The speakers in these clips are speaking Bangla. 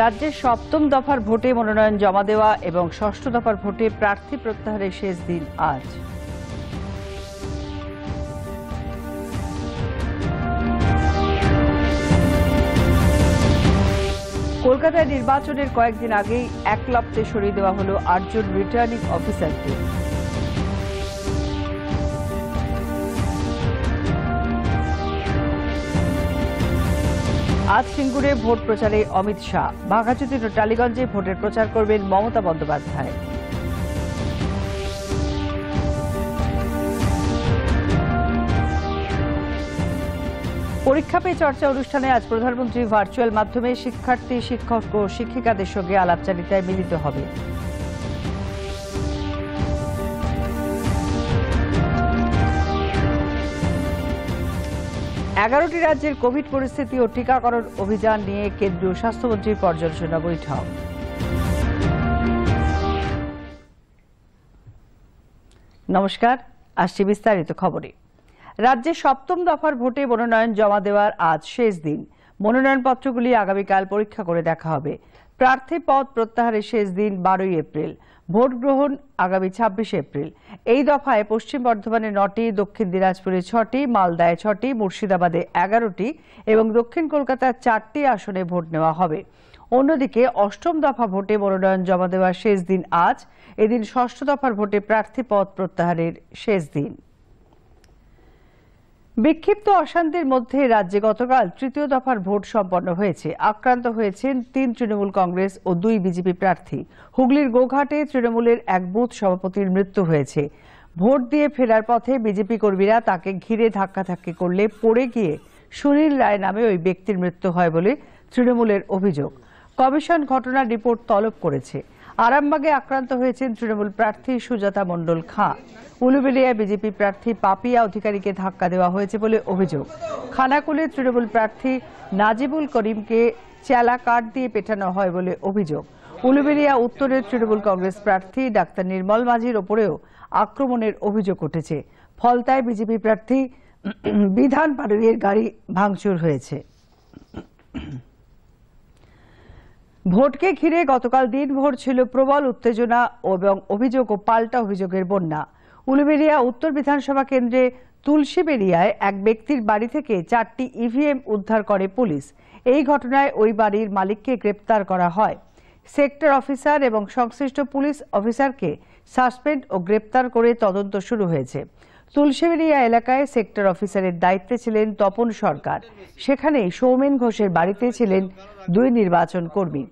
রাজ্যের সপ্তম দফার ভোটে মনোনয়ন জমা দেওয়া এবং ষষ্ঠ দফার ভোটে প্রার্থী প্রত্যাহারের শেষ দিন আজ। কলকাতায় নির্বাচনের কয়েকদিন আগেই একলপ্তে সরিয়ে দেওয়া হলো ৮ জন রিটার্নিং অফিসারকে। আজ সিঙ্গুরে ভোট প্রচারে অমিত শাহ, বাঘাযতীন ও টালিগঞ্জে ভোটের প্রচার করবেন মমতা বন্দ্যোপাধ্যায়। পরীক্ষা পে চর্চা অনুষ্ঠানে আজ প্রধানমন্ত্রী ভার্চুয়াল মাধ্যমে শিক্ষার্থী, শিক্ষক ও শিক্ষিকাদের সঙ্গে আলাপচারিতায় মিলিত হবে। এগারোটি রাজ্যের কোভিড পরিস্থিতি ও টিকাকরণ অভিযান নিয়ে কেন্দ্রীয় স্বাস্থ্যমন্ত্রীর পর্যালোচনা বৈঠক। নমস্কার, আসছি বিস্তারিত খবরে। রাজ্যে সপ্তম দফার ভোটে মনোনয়ন জমা দেওয়ার আজ শেষ দিন। মনোনয়নপত্রগুলি আগামীকাল পরীক্ষা করে দেখা হবে। প্রার্থী পদ প্রত্যাহারের শেষ দিন 12 এপ্রিল। ভোট গ্রহণ আগামী 26 এপ্রিল। এই দফায় পশ্চিম বর্ধমানে 9টি, দক্ষিণ দিনাজপুরে 6টি, মালদায় 6টি, মুর্শিদাবাদে 11টি এবং দক্ষিণ কলকাতার 4টি আসনে ভোট নেওয়া হবে। অন্যদিকে অষ্টম দফা ভোটে মনোনয়ন জমা দেওয়ার শেষ দিন আজ। এদিন ষষ্ঠ দফার ভোটে প্রার্থী পদ প্রত্যাহারের শেষ দিন। বিক্ষিপ্ত অশান্তির মধ্যে রাজ্যে গতকাল তৃতীয় দফার ভোট সম্পন্ন হয়েছে। আক্রান্ত হয়েছেন 3 তৃণমূল কংগ্রেস ও 2 বিজেপি প্রার্থী। হুগলির গোঘাটে তৃণমূলের এক বুথ সভাপতির মৃত্যু হয়েছে। ভোট দিয়ে ফেরার পথে বিজেপি কর্মীরা তাকে ঘিরে ধাক্কাধাক্কি করলে পড়ে গিয়ে সুনীল রায় নামে ওই ব্যক্তির মৃত্যু হয় বলে তৃণমূলের অভিযোগ। কমিশন ঘটনার রিপোর্ট তলব করেছে। আরামবাগে আক্রান্ত হয়েছেন তৃণমূল প্রার্থী সুজাতা মণ্ডল খাঁ। উলুবেড়িয়ায় বিজেপি প্রার্থী পাপিয়া অধিকারীকে ধাক্কা দেওয়া হয়েছে বলে অভিযোগ। খানাকুলে তৃণমূল প্রার্থী নাজিবুল করিমকে চেলা কাঠ দিয়ে পেটানো হয় বলে অভিযোগ। উলুবেড়িয়া উত্তরের তৃণমূল কংগ্রেস প্রার্থী ডাক্তার নির্মল মাঝির ওপরেও আক্রমণের অভিযোগ উঠেছে। ফলতায় বিজেপি প্রার্থী বিধান পাড়ুইয়ের গাড়ি ভাঙচুর হয়েছে। ভোটকে ঘিরে গতকাল দিনভর ছিল প্রবল উত্তেজনা এবং অভিযোগ ও পাল্টা অভিযোগের বন্যা। উলুবেড়িয়া উত্তর বিধানসভা কেন্দ্রে তুলসীবেড়িয়ায় এক ব্যক্তির বাড়ি থেকে 4টি ইভিএম উদ্ধার করে পুলিশ। এই ঘটনায় ওই বাড়ির মালিককে গ্রেপ্তার করা হয়। সেক্টর অফিসার এবং সংশ্লিষ্ট পুলিশ অফিসারকে সাসপেন্ড ও গ্রেপ্তার করে তদন্ত শুরু হয়েছে। তুলসীবেড়িয়া এলাকায় সেক্টর অফিসারের দায়িত্বে ছিলেন তপন সরকার। সেখানেই সৌমেন ঘোষের বাড়িতে ছিলেন 2 নির্বাচন কর্মী।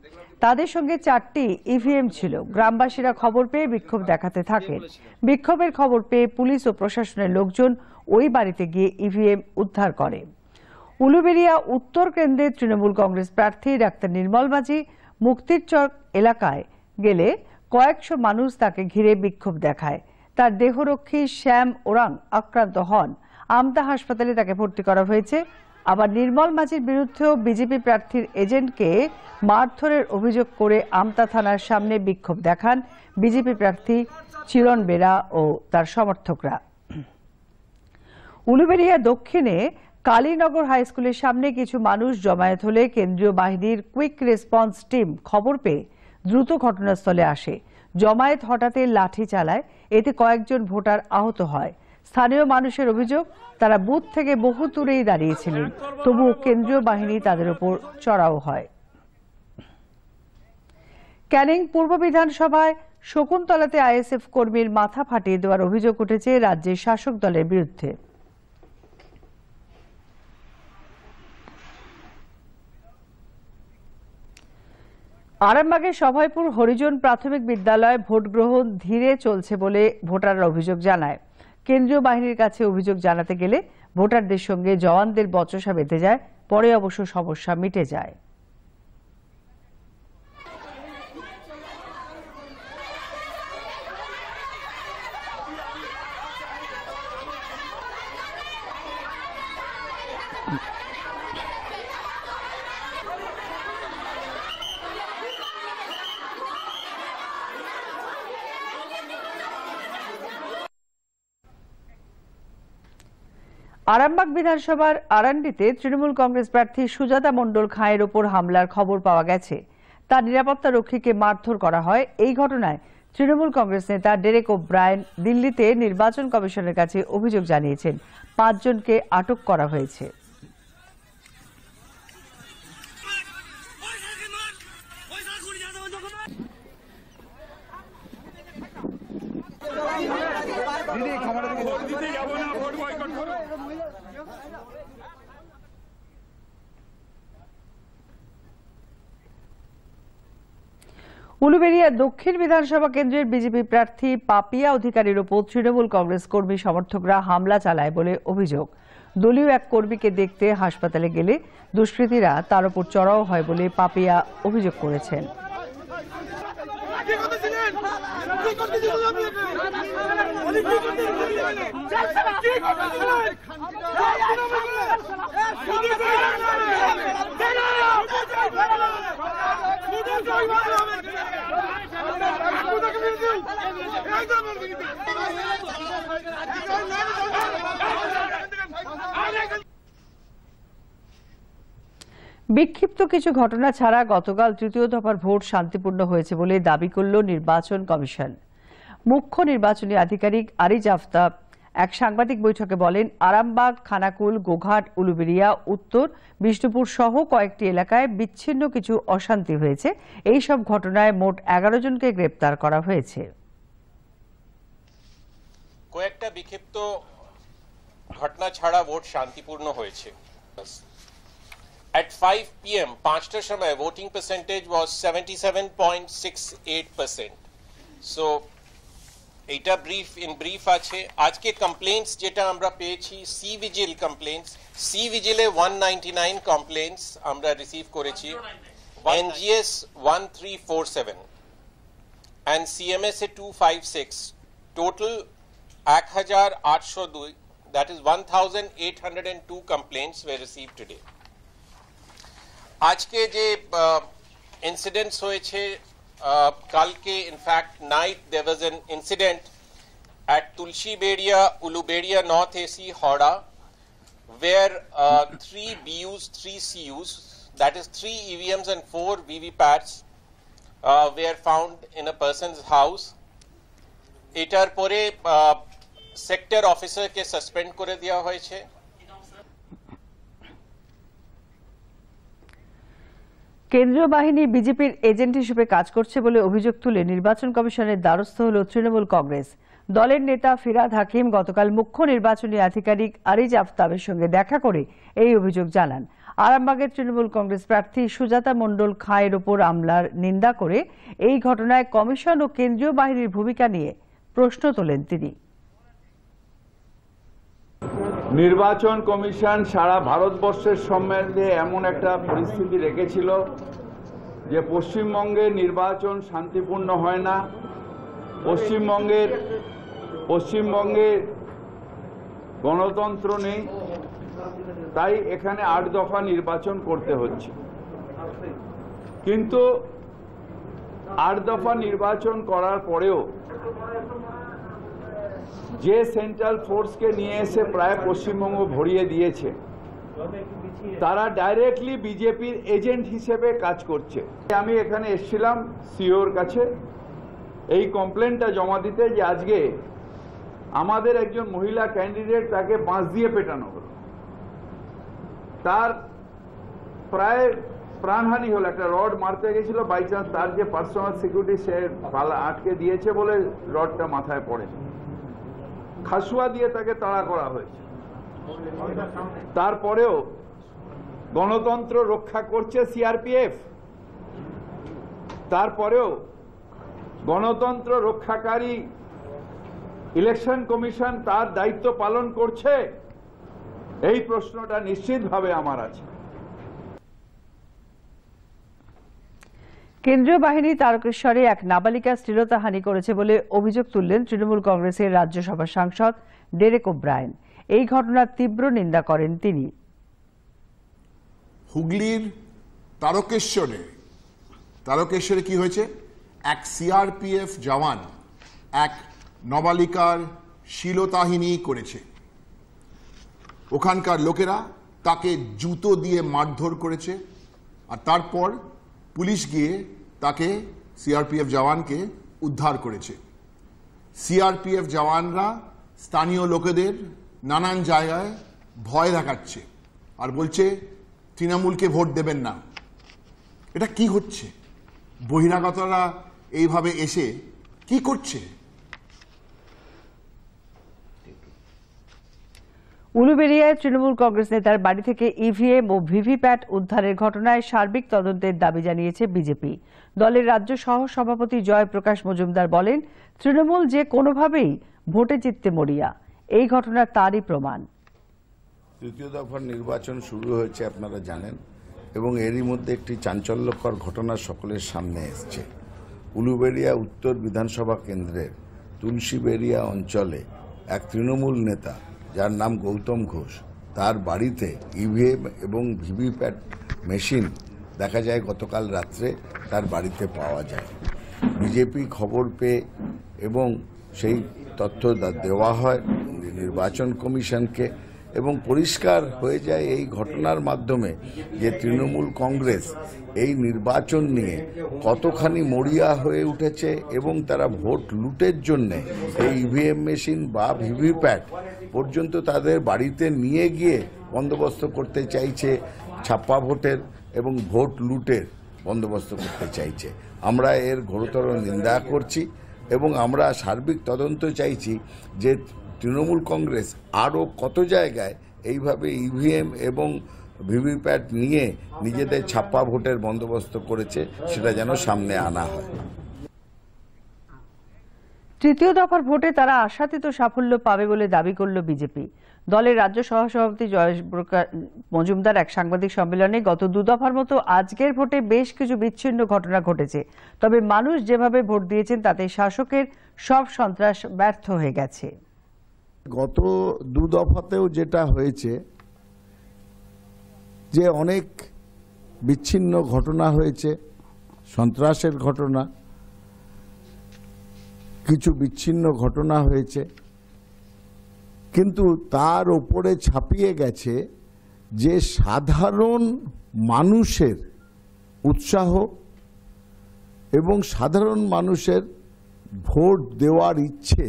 তাদের সঙ্গে 4টি ইভিএম ছিল। গ্রামবাসীরা খবর পেয়ে বিক্ষোভ দেখাতে থাকেন। বিক্ষোভের খবর পেয়ে পুলিশ ও প্রশাসনের লোকজন ওই বাড়িতে গিয়ে ইভিএম উদ্ধার করে। উলুবেড়িয়া উত্তর কেন্দ্রের তৃণমূল কংগ্রেস প্রার্থী ডাক্তার নির্মল মাঝি মুক্তির চক এলাকায় গেলে কয়েকশো মানুষ তাকে ঘিরে বিক্ষোভ দেখায়। তার দেহরক্ষী শ্যাম ওরাং আক্রান্ত হন। আমতা হাসপাতালে তাকে ভর্তি করা হয়েছে। আবার নির্মল মাঝির বিরুদ্ধেও বিজেপি প্রার্থীর এজেন্টকে মারধরের অভিযোগ করে আমতা থানার সামনে বিক্ষোভ দেখান বিজেপি প্রার্থী চিরণ বেরা ও তার সমর্থকরা। উলুবেড়িয়া দক্ষিণে কালীনগর হাই স্কুলের সামনে কিছু মানুষ জমায়েত হলে কেন্দ্রীয় বাহিনীর কুইক রেসপন্স টিম খবর পেয়ে দ্রুত ঘটনাস্থলে আসে। জমায়েত হঠাৎ লাঠি চালায়। এতে কয়েকজন ভোটার আহত হয়। স্থানীয় মানুষের অভিযোগ, তারা বুথ থেকে বহু দূরেই দাঁড়িয়েছিলেন, তবুও কেন্দ্রীয় বাহিনী তাদের উপর চড়াও হয়। ক্যানিং পূর্ব বিধানসভায় শকুন্তলাতে আইএসএফ কর্মীর মাথা ফাটিয়ে দেওয়ার অভিযোগ উঠেছে রাজ্যের শাসক দলের বিরুদ্ধে। আরামবাগের সভাইপুর হরিজন প্রাথমিক বিদ্যালয়ে ভোট গ্রহণ ধীরে চলছে বলে ভোটাররা অভিযোগ জানায়। কেন্দ্রীয় বাহিনীর কাছে অভিযোগ জানাতে গেলে ভোটারদের সঙ্গে জওয়ানদের বচসা বেঁধে যায়। পরে অবশ্য সমস্যা মিটে যায়। আরামবাগ বিধানসভার আরান্ডিতে তৃণমূল কংগ্রেস প্রার্থী সুজাতা মণ্ডল খাঁয়ের ওপর হামলার খবর পাওয়া গেছে। তার নিরাপত্তা রক্ষীকে মারধর করা হয়। এই ঘটনায় তৃণমূল কংগ্রেস নেতা ডেরেক ওব্রায়েন দিল্লিতে নির্বাচন কমিশনের কাছে অভিযোগ জানিয়েছেন। 5 জনকে আটক করা হয়েছে। উলুবেড়িয়া দক্ষিণ বিধানসভা কেন্দ্রের বিজেপি প্রার্থী পাপিয়া অধিকারীর ওপর তৃণমূল কংগ্রেস কর্মী সমর্থকরা হামলা চালায় বলে অভিযোগ। দলীয় এক কর্মীকে দেখতে হাসপাতালে গেলে দুষ্কৃতীরা তার ওপর চড়াও হয় বলে পাপিয়া অভিযোগ করেছেন। বিক্ষিপ্ত কিছু ঘটনা ছাড়া গতকাল তৃতীয় দফার ভোট শান্তিপূর্ণ হয়েছে বলে দাবি করল নির্বাচন কমিশন। মুখ্য নির্বাচনী আধিকারিক আরিজ আফতাব এক সাংবাদিক বৈঠকে বলেন, আরামবাগ, খানাকুল, গোঘাট, উলুবেড়িয়া, উত্তর বিষ্ণুপুর সহ কয়েকটি এলাকায় বিচ্ছিন্ন কিছু অশান্তি হয়েছে। এই সব ঘটনায় মোট 11 জনকে গ্রেপ্তার করা হয়েছে। কয়েকটা বিক্ষিপ্ত ঘটনা ছাড়া ভোট শান্তিপূর্ণ হয়েছে। At 5 PM, 5টার সময় voting percentage was 77.68%. So, এটা brief আছে। আজকে complaints যেটা আমরা পেয়েছি C-Vigil complaints, C-Vigil-এ 199 complaints আমরা রিসিভ করেছি, NGS 1347 and CMS-এ 256, total 1802, that is 1802 complaints were received today. আজকে যে ইনসিডেন্টস হয়েছে, কালকে in fact night there was an incident at Tulsiberia, Uluberia North AC, Howrah, where 3 BUs, 3 CUs, that is 3 EVMs and 4 VVPATs were found in a person's house. এটার পরে সেক্টর অফিসারকে সাসপেন্ড করে দেওয়া হয়েছে। কেন্দ্রীয় বাহিনী বিজেপির এজেন্ট হিসেবে কাজ করছে বলে অভিযোগ তুলে নির্বাচন কমিশনের দ্বারস্থ হল তৃণমূল কংগ্রেস। দলের নেতা ফিরাদ হাকিম গতকাল মুখ্য নির্বাচনী আধিকারিক আরিজ আফতাবের সঙ্গে দেখা করে এই অভিযোগ জানান। আরামবাগের তৃণমূল কংগ্রেস প্রার্থী সুজাতা মণ্ডল খাঁয়ের ওপর হামলার নিন্দা করে এই ঘটনায় কমিশন ও কেন্দ্রীয় বাহিনীর ভূমিকা নিয়ে প্রশ্ন তোলেন তিনি। নির্বাচন কমিশন সারা ভারতবর্ষের সম্বন্ধে এমন একটা পরিস্থিতি রেখেছিল যে পশ্চিমবঙ্গে নির্বাচন শান্তিপূর্ণ হয় না, পশ্চিমবঙ্গে গণতন্ত্র নেই, তাই এখানে 8 দফা নির্বাচন করতে হচ্ছে। কিন্তু 8 দফা নির্বাচন করার পরেও যে সেন্ট্রাল ফোর্সকে নিয়ে এসে প্রায় পশ্চিমবঙ্গ ভরিয়ে দিয়েছে, তারা ডাইরেক্টলি বিজেপির এজেন্ট হিসেবে কাজ করছে। আমি এখানে এসেছিলাম সিওর কাছে এই কমপ্লেনটা জমা দিতে যে আজকে আমাদের একজন মহিলা ক্যান্ডিডেট, তাকে বাঁশ দিয়ে পেটানো হলো, তার প্রায় প্রাণহানি হলো। একটা রড মারতে গেছিল, বাই চান্স তার যে পার্সোনাল সিকিউরিটি সে আটকে দিয়েছে বলে রডটা মাথায় পড়ে, খাসুয়া দিয়ে তাকে তাড়া করা হয়েছে। তারপরেও গণতন্ত্র রক্ষা করছে সিআরপিএফ, তারপরেও গণতন্ত্র রক্ষাকারী ইলেকশন কমিশন তার দায়িত্ব পালন করছে, এই প্রশ্নটা নিশ্চিতভাবে আমার আছে। কেন্দ্রীয় বাহিনী তারকেশ্বরে এক নাবালিকা শ্লীলতাহানি করেছে বলে অভিযোগ তুললেন তৃণমূল কংগ্রেসের রাজ্যসভা সাংসদ ডেরেক ওব্রায়েন। এই ঘটনার তীব্র নিন্দা করেন তিনি। হুগলির তারকেশ্বরে কি হয়েছে, এক সিআরপিএফ জওয়ান এক নাবালিকার শ্লীলতাহানি করেছে। ওখানকার লোকেরা তাকে জুতো দিয়ে মারধর করেছে, আর তারপর পুলিশ গিয়ে তাকে সিআরপিএফ জওয়ানকে উদ্ধার করেছে। সিআরপিএফ জওয়ানরা স্থানীয় লোকেদের নানান জায়গায় ভয় দেখাচ্ছে আর বলছে তৃণমূলকে ভোট দেবেন না। এটা কি হচ্ছে? বহিরাগতরা এইভাবে এসে কি করছে? উলুবেড়িয়ায় তৃণমূল কংগ্রেস নেতার বাড়ি থেকে ইভিএম ও ভিভিপ্যাট উদ্ধারের ঘটনায় সার্বিক তদন্তের দাবি জানিয়েছে বিজেপি। দলের রাজ্য সহ সভাপতি জয়প্রকাশ মজুমদার বলেন, তৃণমূল যে কোনোভাবেই ভোটে জিততে মরিয়া, এই ঘটনা তারই প্রমাণ। তৃতীয় দফার নির্বাচন শুরু হয়েছে আপনারা জানেন, এবং এরই মধ্যে একটি চাঞ্চল্যকর ঘটনা সকলের সামনে এসছে। উলুবেড়িয়া উত্তর বিধানসভা কেন্দ্রের তুলসীবেড়িয়া অঞ্চলে এক তৃণমূল নেতা যার নাম গৌতম ঘোষ, তার বাড়িতে ইভিএম এবং ভিভিপ্যাট মেশিন দেখা যায় গতকাল রাত্রে তার বাড়িতে পাওয়া যায়। বিজেপি খবর পেয়ে এবং সেই তথ্য দেওয়া হয় নির্বাচন কমিশনকে, এবং পরিষ্কার হয়ে যায় এই ঘটনার মাধ্যমে যে তৃণমূল কংগ্রেস এই নির্বাচন নিয়ে কতখানি মরিয়া হয়ে উঠেছে, এবং তারা ভোট লুটের জন্যে এই ইভিএম মেশিন বা ভিভিপ্যাট পর্যন্ত তাদের বাড়িতে নিয়ে গিয়ে বন্দোবস্ত করতে চাইছে, ছাপ্পা ভোটের এবং ভোট লুটের বন্দোবস্ত করতে চাইছে। আমরা এর ঘোরতর নিন্দা করছি এবং আমরা সার্বিক তদন্ত চাইছি যে তৃণমূল কংগ্রেস আরও কত জায়গায় এইভাবে ইভিএম এবং ভিভিপ্যাট নিয়ে নিজেদের ছাপ্পা ভোটের বন্দোবস্ত করেছে সেটা যেন সামনে আনা হয়। তৃতীয় দফার ভোটে তারা আশাতীত সাফল্য পাবে বলে দাবি করল বিজেপি। দলের রাজ্য সহসভাপতি জয়প্রকাশ মজুমদার এক সাংবাদিক সম্মেলনে গত দু দফার মতো আজকের ভোটে বেশ কিছু বিচ্ছিন্ন ঘটনা ঘটেছে, তবে মানুষ যেভাবে ভোট দিয়েছেন তাতে শাসকের সব সন্ত্রাস ব্যর্থ হয়ে গেছে। গত দু দফাতেও যেটা হয়েছে যে অনেক বিচ্ছিন্ন ঘটনা হয়েছে, সন্ত্রাসের ঘটনা, কিছু বিচ্ছিন্ন ঘটনা হয়েছে, কিন্তু তার উপরে ছাপিয়ে গেছে যে সাধারণ মানুষের উৎসাহ এবং সাধারণ মানুষের ভোট দেওয়ার ইচ্ছে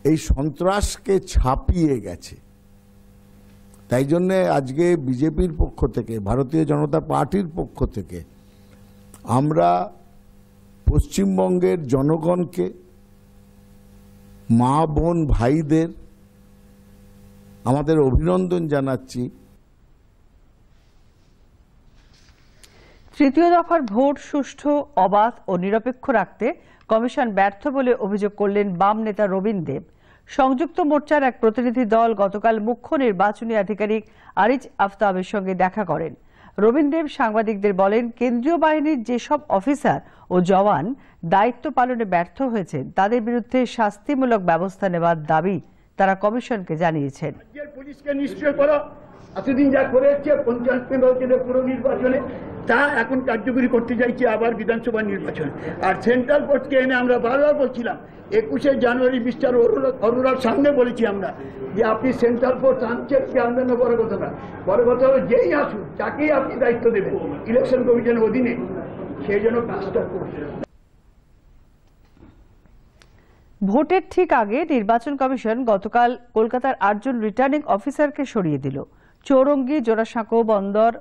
এই সন্ত্রাসকে ছাপিয়ে গেছে। তাই জন্যে আজকে বিজেপির পক্ষ থেকে, ভারতীয় জনতা পার্টির পক্ষ থেকে আমরা পশ্চিমবঙ্গের জনগণকে, মা বোন ভাইদের আমাদের অভিনন্দন জানাচ্ছি। তৃতীয় দফার ভোট সুষ্ঠু, অবাধ ও নিরপেক্ষ রাখতে কমিশন ব্যর্থ বলে অভিযোগ করলেন বাম নেতা রবীন দেব। সংযুক্ত মোর্চার এক প্রতিনিধি দল গতকাল মুখ্য নির্বাচনী আধিকারিক আরিজ আফতাবের সঙ্গে দেখা করেন। রবীন দেব সাংবাদিকদের বলেন, কেন্দ্রীয় বাহিনীর যেসব অফিসার ও জওয়ান দায়িত্ব পালনে ব্যর্থ হয়েছেন তাদের বিরুদ্ধে শাস্তিমূলক ব্যবস্থা নেওয়ার দাবি তারা কমিশনকে জানিয়েছেন। পুলিশকে নিশ্চয় করা, এতদিন যা করেছে পঞ্চায়েত নির্বাচনে, পুরো নির্বাচনে, তা এখন কার্যকরী করতে চাইছে আবার বিধানসভা নির্বাচনে। আর সেন্ট্রাল ফোর্সকে এনে আমরা বারবার বলছিলাম, 21শে জানুয়ারি মিস্টার অরোরার সামনে বলেছি আমরা যে আপনি সেন্ট্রাল ফোর্স আনছেন কি আনবেন না বড় কথা না, বড় কথা হলো যেই আসুন যাকেই আপনি দায়িত্ব দেবেন ইলেকশন কমিশনের অধীনে, সেই জন্য কাজটা করছে। ভোটের ঠিক আগে নির্বাচন কমিশন গতকাল কলকাতার 8 জন রিটার্নিং অফিসারকে সরিয়ে দিল। চৌরঙ্গি, জোড়াসাঁকো, বন্দর,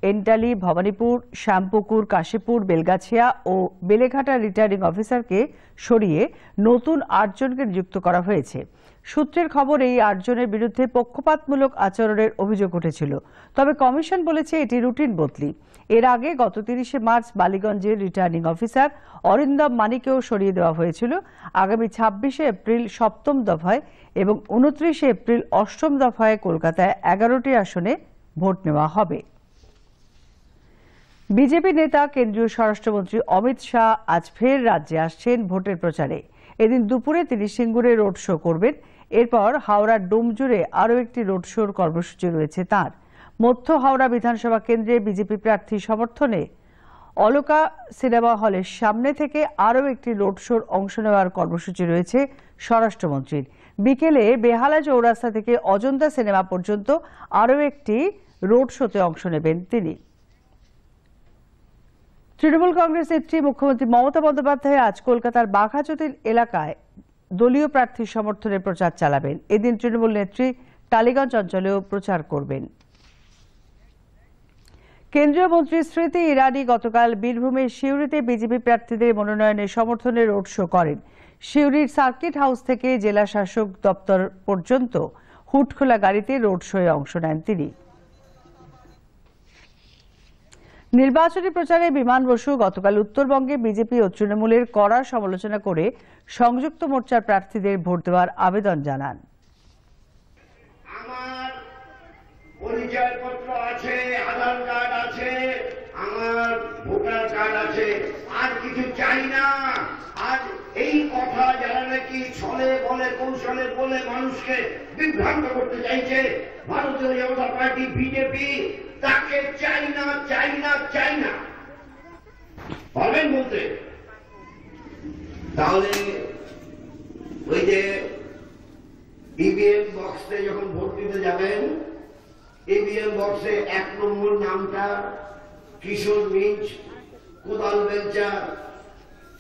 এন্টালি, ভবানীপুর, শ্যামপুকুর, কাশীপুর, বেলগাছিয়া ও বেলেঘাটা রিটার্নিং অফিসারকে সরিয়ে নতুন 8 জনকে নিযুক্ত করা হয়েছে। সূত্রের খবর, এই 8 জনের বিরুদ্ধে পক্ষপাতমূলক আচরণের অভিযোগ উঠেছিল, তবে কমিশন বলেছে এটি রুটিন বদলি। এর আগে গত 30শে মার্চ বালিগঞ্জের রিটার্নিং অফিসার অরিন্দম মানিকেও সরিয়ে দেওয়া হয়েছিল। আগামী 26শে এপ্রিল 7ম দফায় এবং 29শে এপ্রিল 8ম দফায় কলকাতায় 11টি আসনে ভোট নেওয়া হবে। বিজেপি নেতা কেন্দ্রীয় স্বরাষ্ট্রমন্ত্রী অমিত শাহ আজ ফের রাজ্যে আসছেন ভোটের প্রচারে। এদিন দুপুরে তিনি সিঙ্গুরে রোড শো করবেন। এরপর হাওড়ার ডোমজুড়ে আরও একটি রোড শোর কর্মসূচি রয়েছে তাঁর। মধ্য হাওড়া বিধানসভা কেন্দ্রে বিজেপি প্রার্থী সমর্থনে অলকা সিনেমা হলের সামনে থেকে আরও একটি রোড শোর অংশ নেওয়ার কর্মসূচি রয়েছে স্বরাষ্ট্রমন্ত্রীর। বিকেলে বেহালা চৌরাস্তা থেকে অজন্তা সিনেমা পর্যন্ত আরও একটি রোড শোতে অংশ নেবেন তিনি। তৃণমূল কংগ্রেস নেত্রী মুখ্যমন্ত্রী মমতা বন্দ্যোপাধ্যায় আজ কলকাতার বাঘাযতীন এলাকায় দলীয় প্রার্থীর সমর্থনে প্রচার চালাবেন। এদিন তৃণমূল নেত্রী টালিগঞ্জ অঞ্চলেও প্রচার করবেন। কেন্দ্রীয় মন্ত্রী স্মৃতি ইরানি গতকাল বীরভূমের সিউড়িতে বিজেপি প্রার্থীদের মনোনয়নে সমর্থনে রোড শো করেন। সিউড়ির সার্কিট হাউস থেকে জেলা শাসক দপ্তর পর্যন্ত হুটখোলা গাড়িতে রোড শোয়ে অংশ নেন তিনি। নির্বাচনী প্রচারে বিমান বসু গতকাল উত্তরবঙ্গে বিজেপি ও তৃণমূলের কড়া সমালোচনা করে সংযুক্ত মোর্চার প্রার্থীদের ভোট দেওয়ার আবেদন জানান। আমার পরিচয়পত্র আছে, আধার কার্ড আছে, আমার ভোটার কার্ড আছে, আর কিছু চাই না। আজ এই কথা যারা নাকি ছলে বলে কৌশলে বলে মানুষকে বিভ্রান্ত করতে চাইছে, ভারতীয় জনতা পার্টি বিজেপি তাকে চাই না, চাই না, চাই না পারবেন বলতে? তাহলে ওই যে ইভিএম বক্সে যখন ভোট দিতে যাবেন, ইভিএম বক্সে 1 নম্বর নামটা কিশোর মিঞ্চ কোদাল বেলচা,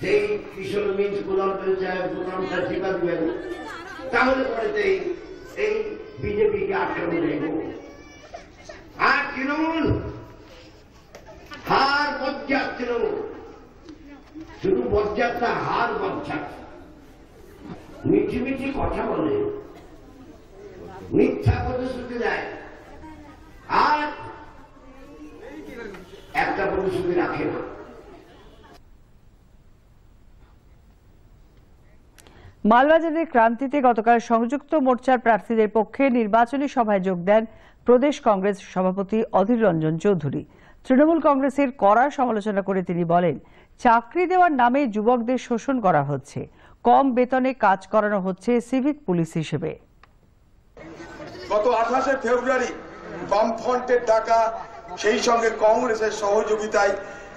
সেই কিশোর মিঞ্চ কোদাল বেলচা নামটা টিপা দিবেন। তাহলে পরেতেই এই বিজেপিকে আটকানো যাইব। আর তৃণমূল হার বজ্জাত, তৃণমূল শুধু বজ্জাত না, হার বজ্জাত। মিঠি মিঠি কথা বলে, মিথ্যা প্রতিশ্রুতি দেয়, আর একটা প্রতিশ্রুতি রাখে না। মালবাজারের ক্রান্তিতে গতকাল সংযুক্ত মোর্চার প্রার্থীদের পক্ষে নির্বাচনী সভায় যোগ দেন প্রদেশ কংগ্রেস সভাপতি অধীর রঞ্জন চৌধুরী। তৃণমূল কংগ্রেসের কড়া সমালোচনা করে তিনি বলেন, চাকরি দেওয়ার নামে যুবকদের শোষণ করা হচ্ছে, কম বেতনে কাজ করানো হচ্ছে সিভিক পুলিশ হিসেবে। গত 28শে ফেব্রুয়ারি বামফ্রন্টের ডাকা, সেই সঙ্গে কংগ্রেসের সহযোগিতায়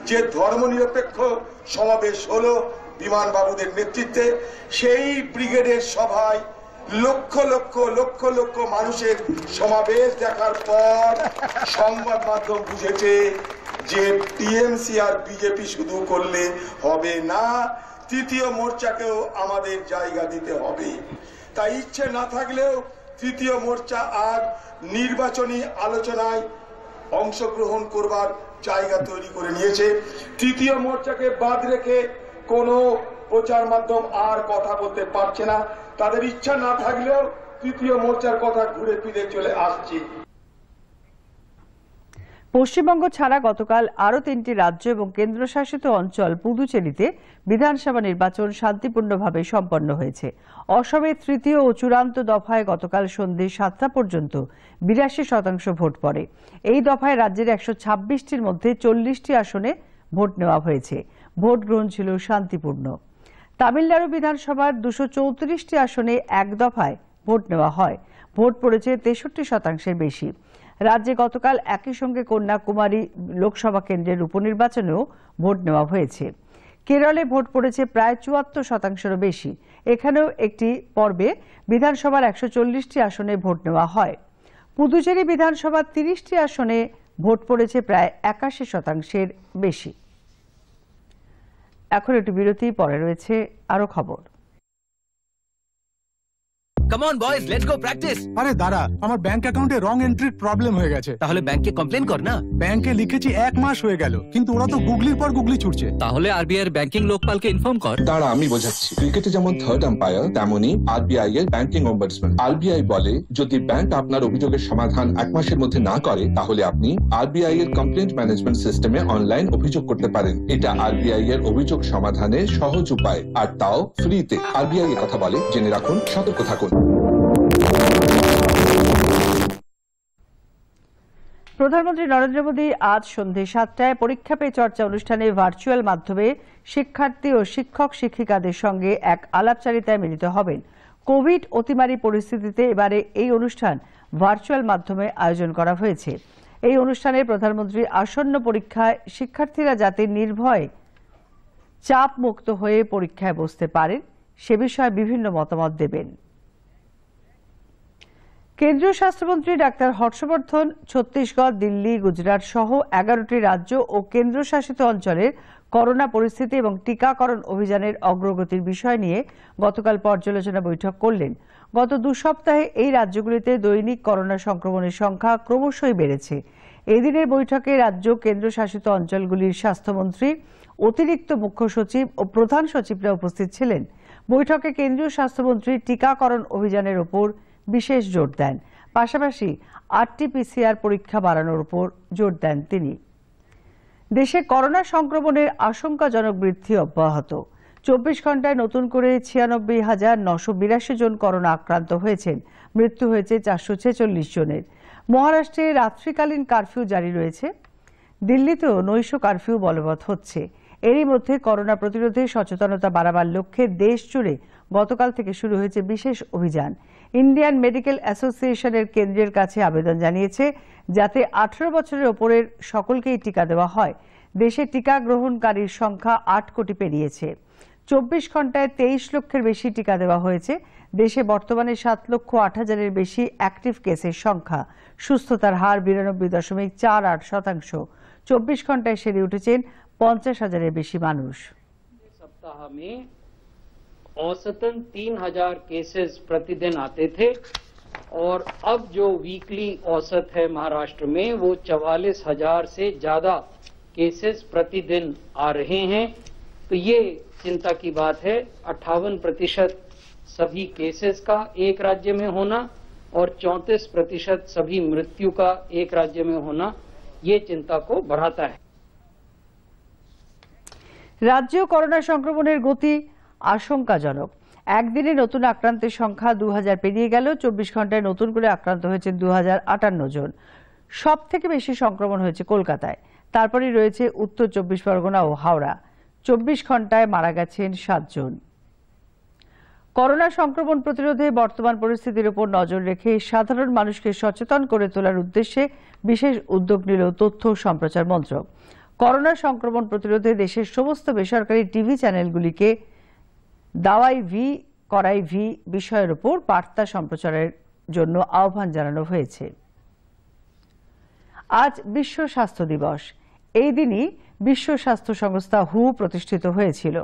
যে ধর্মনিরপেক্ষ সমাবেশ হলো বিমান বাবুদের নেতৃত্বে, সেই ব্রিগেডের সভায় লক্ষ লক্ষ লক্ষ লক্ষ মানুষের সমাবেশ দেখার পর সংবাদ মাধ্যম বুঝেছে যে টিএমসি আর বিজেপি শুধু করলে হবে না, তৃতীয় মোর্চাকেও আমাদের জায়গা দিতে হবে। তাই ইচ্ছে না থাকলেও তৃতীয় মোর্চা আজ নির্বাচনী আলোচনায় অংশগ্রহণ করবার জায়গা তৈরি করে নিয়েছে। তৃতীয় মোর্চাকে বাদ রেখে কোনো প্রচার মাধ্যম আর কথা বলতে পারছে না। তাদের ইচ্ছা না থাকলেও তৃতীয় মোর্চার কথা ঘুরে ফিরে চলে আসছে। পশ্চিমবঙ্গ ছাড়া গতকাল আরও 3টি রাজ্য এবং কেন্দ্রশাসিত অঞ্চল পুদুচেরিতে বিধানসভা নির্বাচন শান্তিপূর্ণভাবে সম্পন্ন হয়েছে। অসমের তৃতীয় ও চূড়ান্ত দফায় গতকাল সন্ধ্যে 7টা পর্যন্ত 82% ভোট পড়ে। এই দফায় রাজ্যের 126টির মধ্যে 40টি আসনে ভোট নেওয়া হয়েছে। ভোট গ্রহণ ছিল শান্তিপূর্ণ। তামিলনাড়ু বিধানসভার 234টি আসনে এক দফায় ভোট নেওয়া হয়। ভোট পড়েছে 63% বেশি। রাজ্যে গতকাল একই সঙ্গে কন্যাকুমারী লোকসভা কেন্দ্রের উপনির্বাচনেও ভোট নেওয়া হয়েছে। কেরলে ভোট পড়েছে প্রায় 74%-রও বেশি। এখানেও একটি পর্বে বিধানসভার 140টি আসনে ভোট নেওয়া হয়। পুদুচেরি বিধানসভার 30টি আসনে ভোট পড়েছে প্রায় 81%-এর বেশি। এখন একটু বিরতি, পরে রয়েছে আরো খবর। Come on boys, let's go practice. আরে দাঁড়া, আমার ব্যাংক অ্যাকাউন্টে রং এন্ট্রির প্রবলেম হয়ে গেছে। তাহলে ব্যাংকে কমপ্লেন কর না। ব্যাংকে লিখেছি 1 মাস হয়ে গেল, কিন্তু ওরা তো গুগলির পর গুগলি ছুটছে। তাহলে আরবিআই এর ব্যাংকিং লোকপালকে ইনফর্ম কর। দাঁড়া, আমি বোঝাচ্ছি। ক্রিকেটে যেমন থার্ড আম্পায়ার, তেমনি আরবিআই এর ব্যাংকিং অম্বাডসম্যান। আরবিআই বলে, যদি ব্যাংক আপনার অভিযোগের সমাধান 1 মাসের মধ্যে না করে, তাহলে আপনি আরবিআই এর কমপ্লেন্ট ম্যানেজমেন্ট সিস্টেমে অনলাইন অভিযোগ করতে পারেন। এটা আরবিআই এর অভিযোগ সমাধানের সহজ উপায়, আর তাও ফ্রিতে। আরবিআই এর কথা বলে, জেনে রাখুন, সতর্ক থাকুন। প্রধানমন্ত্রী নরেন্দ্র মোদী আজ সন্ধ্যে 7টায় পরীক্ষা পে চর্চা অনুষ্ঠানে ভার্চুয়াল মাধ্যমে শিক্ষার্থী ও শিক্ষক শিক্ষিকাদের সঙ্গে এক আলাপচারিতায় মিলিত হবেন। কোভিড অতিমারী পরিস্থিতিতে এবারে এই অনুষ্ঠান ভার্চুয়াল মাধ্যমে আয়োজন করা হয়েছে। এই অনুষ্ঠানে প্রধানমন্ত্রী আসন্ন পরীক্ষায় শিক্ষার্থীরা যাতে নির্ভয়ে চাপ মুক্ত হয়ে পরীক্ষায় বসতে পারেন সে বিষয়ে বিভিন্ন মতামত দেবেন। কেন্দ্রীয় স্বাস্থ্যমন্ত্রী ডাক্তার হর্ষবর্ধন ছত্তিশগড়, দিল্লি, গুজরাট সহ 11টি রাজ্য ও কেন্দ্রশাসিত অঞ্চলের করোনা পরিস্থিতি এবং টিকাকরণ অভিযানের অগ্রগতির বিষয় নিয়ে গতকাল পর্যালোচনা বৈঠক করলেন। গত 2 সপ্তাহে এই রাজ্যগুলিতে দৈনিক করোনা সংক্রমণের সংখ্যা ক্রমশই বেড়েছে। এই দিনের বৈঠকে রাজ্য কেন্দ্রশাসিত অঞ্চলগুলির স্বাস্থ্যমন্ত্রী, অতিরিক্ত মুখ্য সচিব ও প্রধান সচিবরা উপস্থিত ছিলেন। বৈঠকে কেন্দ্রীয় স্বাস্থ্যমন্ত্রী টিকাকরণ অভিযানের উপর বিশেষ জোর দেন। পাশাপাশি RT-PCR পরীক্ষা বাড়ানোর উপর জোর দেন তিনি। দেশে করোনা সংক্রমণের আশঙ্কাজনক বৃদ্ধি অব্যাহত। 24 ঘন্টায় নতুন করে 96,982 জন করোনা আক্রান্ত হয়েছেন। মৃত্যু হয়েছে 446 জনের। মহারাষ্ট্রে রাত্রিকালীন কারফিউ জারি রয়েছে। দিল্লিতেও নৈশ কারফিউ বলবৎ হচ্ছে। এরই মধ্যে করোনা প্রতিরোধে সচেতনতা বাড়াবার লক্ষ্যে দেশ জুড়ে গতকাল থেকে শুরু হয়েছে বিশেষ অভিযান। ইন্ডিয়ান মেডিকেল অ্যাসোসিয়েশনের কেন্দ্রের কাছে আবেদন জানিয়েছে যাতে 18 বছরের ওপরের সকলকেই টিকা দেওয়া হয়। দেশে টিকা গ্রহণকারীর সংখ্যা 8 কোটি পেরিয়েছে। 24 ঘন্টায় 23 লক্ষের বেশি টিকা দেওয়া হয়েছে। দেশে বর্তমানে 7,08,000-এর বেশি অ্যাক্টিভ কেসের সংখ্যা। সুস্থতার হার 92.48%। 24 ঘন্টায় সেরে উঠেছেন 50,000-এর বেশি মানুষ। सप्ताह में औसतन 3,000 केसेस प्रतिदिन आते थे और अब जो वीकली औसत है महाराष्ट्र में वो 44,000 से ज्यादा केसेस प्रतिदिन आ रहे हैं। तो ये चिंता की बात है। 58% सभी केसेस का एक राज्य में होना और 34% सभी मृत्यु का एक राज्य में होना ये चिंता को बढ़ाता है। রাজ্যে করোনা সংক্রমণের গতি আশঙ্কাজনক। একদিনে নতুন আক্রান্তের সংখ্যা 2,000 পেরিয়ে গেল। 24 ঘন্টায় নতুন করে আক্রান্ত হয়েছে 2,058 জন। সব থেকে বেশি সংক্রমণ হয়েছে কলকাতায়। তারপরেই রয়েছে উত্তর 24 পরগনা ও হাওড়া। 24 ঘন্টায় মারা গেছেন 7 জন। করোনা সংক্রমণ প্রতিরোধে বর্তমান পরিস্থিতির উপর নজর রেখে সাধারণ মানুষকে সচেতন করে তোলার উদ্দেশ্যে বিশেষ উদ্যোগ নিল তথ্য ও সম্প্রচার মন্ত্রক। করোনা সংক্রমণ প্রতিরোধে দেশের সমস্ত বেসরকারি টিভি চ্যানেলগুলিকে দাওয়াই ভি করাই ভি বিষয়ের উপর বার্তা সম্প্রচারের জন্য আহ্বান জানানো হয়েছে। আজ বিশ্ব স্বাস্থ্য দিবস। এই দিনই বিশ্ব স্বাস্থ্য সংস্থা হু প্রতিষ্ঠিত হয়েছিল।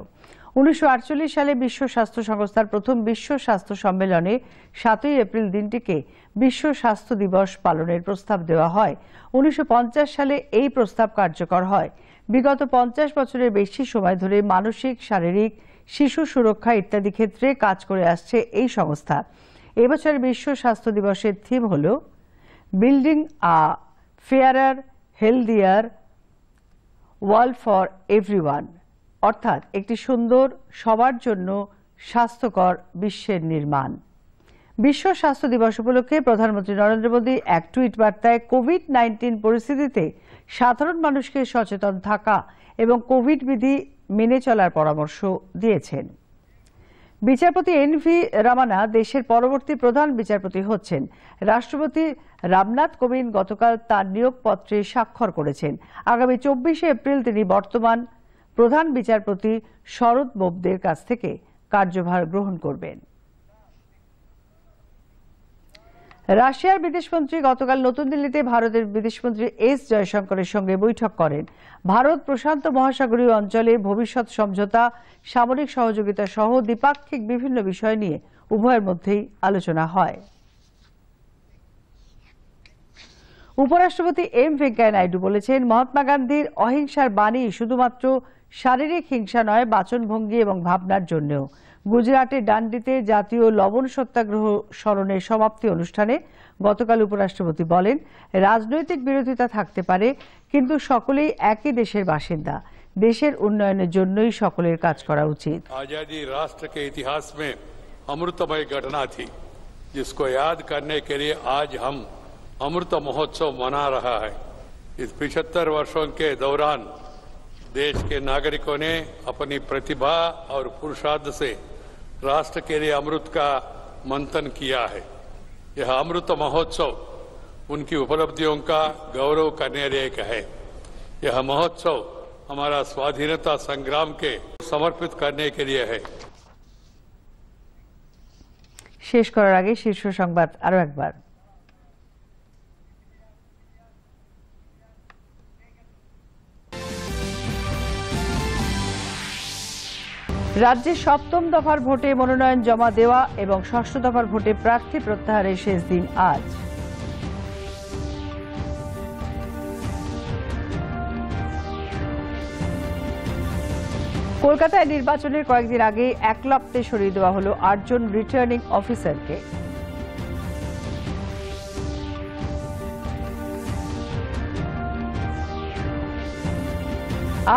1948 সালে বিশ্ব স্বাস্থ্য সংস্থার প্রথম বিশ্ব স্বাস্থ্য সম্মেলনে 7ই এপ্রিল দিনটিকে বিশ্ব স্বাস্থ্য দিবস পালনের প্রস্তাব দেওয়া হয়। 1950 সালে এই প্রস্তাব কার্যকর হয়। বিগত 50 বছরের বেশি সময় ধরে মানসিক, শারীরিক, শিশু সুরক্ষা ইত্যাদি ক্ষেত্রে কাজ করে আসছে এই সংস্থা। এবছর বিশ্ব স্বাস্থ্য দিবসের থিম হল building a ফেয়ারার healthier world for everyone, অর্থাৎ একটি সুন্দর, সবার জন্য স্বাস্থ্যকর বিশ্বের নির্মাণ। বিশ্ব স্বাস্থ্য দিবস উপলক্ষে প্রধানমন্ত্রী নরেন্দ্র মোদী এক টুইট বার্তায় কোভিড-19 পরিস্থিতিতে সাধারণ মানুষকে সচেতন থাকা এবং কোভিড বিধি মেনে চলার পরামর্শ দিয়েছেন। বিচারপতি এন.ভি. রামানা দেশের পরবর্তী প্রধান বিচারপতি হচ্ছেন। রাষ্ট্রপতি রামনাথ কোবিন্দ গতকাল তার নিয়োগপত্রে স্বাক্ষর করেছেন। আগামী 24শে এপ্রিল তিনি বর্তমান প্রধান বিচারপতি শরদ বোবদের কাছ থেকে কার্যভার গ্রহণ করবেন। রাশিয়ার বিদেশমন্ত্রী গতকাল নতুন দিল্লিতে ভারতের বিদেশমন্ত্রী এস জয়শঙ্করের সঙ্গে বৈঠক করেন। ভারত প্রশান্ত মহাসাগরীয় অঞ্চলে ভবিষ্যৎ সমঝোতা, সামরিক সহযোগিতা সহ দ্বিপাক্ষিক বিভিন্ন বিষয় নিয়ে উভয়ের মধ্যেই আলোচনা হয়। উপরাষ্ট্রপতি এম ভেঙ্কাইয়া নাইডু বলেছেন, মহাত্মা গান্ধীর অহিংসার বাণী শুধুমাত্র শারীরিক হিংসা নয়, বাচনভঙ্গি এবং ভাবনার জন্যও। গুজরাটের ডান্ডিতে জাতীয় লবণ সত্যাগ্রহ স্মরণের সমাপ্তি অনুষ্ঠানে গতকাল উপরাষ্ট্রপতি বলেন, রাজনৈতিক বিরোধিতা থাকতে পারে, কিন্তু সকলেই একই দেশের বাসিন্দা। দেশের উন্নয়নের জন্যই সকলের কাজ করা উচিত। आजादी राष्ट्र के इतिहास में अमृतमय घटना थी, जिसको याद करने के लिए आज हम अमृत महोत्सव मना रहा है। इस 75 वर्षों के दौरान देश के नागरिकों ने अपनी प्रतिभा और पुरुषार्थ से राष्ट्र के लिए अमृत का मंथन किया है। यह अमृत महोत्सव उनकी उपलब्धियों का गौरव करने लायक है। यह महोत्सव हमारा स्वाधीनता संग्राम के समर्पित करने के लिए है। শেষ করার আগে শীর্ষ সংবাদ আরো একবার। রাজ্যে সপ্তম দফার ভোটে মনোনয়ন জমা দেওয়া এবং ষষ্ঠ দফার ভোটে প্রার্থী প্রত্যাহারের শেষ দিন আজ। কলকাতায় নির্বাচনের কয়েকদিন আগে একলপ্তে সরিয়ে দেওয়া হলো ৮ জন রিটার্নিং অফিসারকে।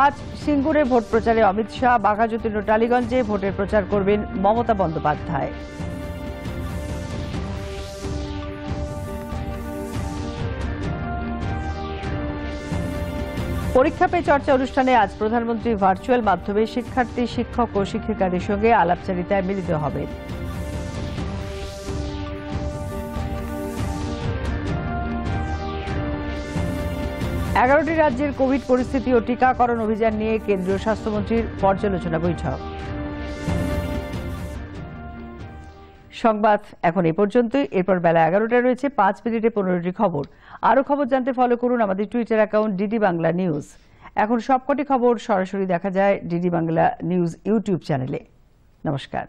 আজ সিঙ্গুরে ভোট প্রচারে অমিত শাহ, বাঘাযতীন ও টালিগঞ্জে ভোটের প্রচার করবেন মমতা বন্দ্যোপাধ্যায়। পরীক্ষা পে চর্চা অনুষ্ঠানে আজ প্রধানমন্ত্রী ভার্চুয়াল মাধ্যমে শিক্ষার্থী, শিক্ষক ও শিক্ষিকাদের সঙ্গে আলাপচারিতায় মিলিত হবেন। এগারোটি রাজ্যের কোভিড পরিস্থিতি ও টিকাকরণ অভিযান নিয়ে কেন্দ্রীয় স্বাস্থ্যমন্ত্রীর পর্যালোচনা বৈঠক। সংবাদ এখন এই পর্যন্তই। এরপর বেলা 11টায় রয়েছে 5 মিনিটে 15টি খবর। আরও খবর জানতে ফলো করুন আমাদের Twitter account DD Bangla news. এখন সবকটি খবর সরাসরি দেখা যায় ডিডি বাংলা নিউজ ইউটিউব চ্যানেলে। নমস্কার।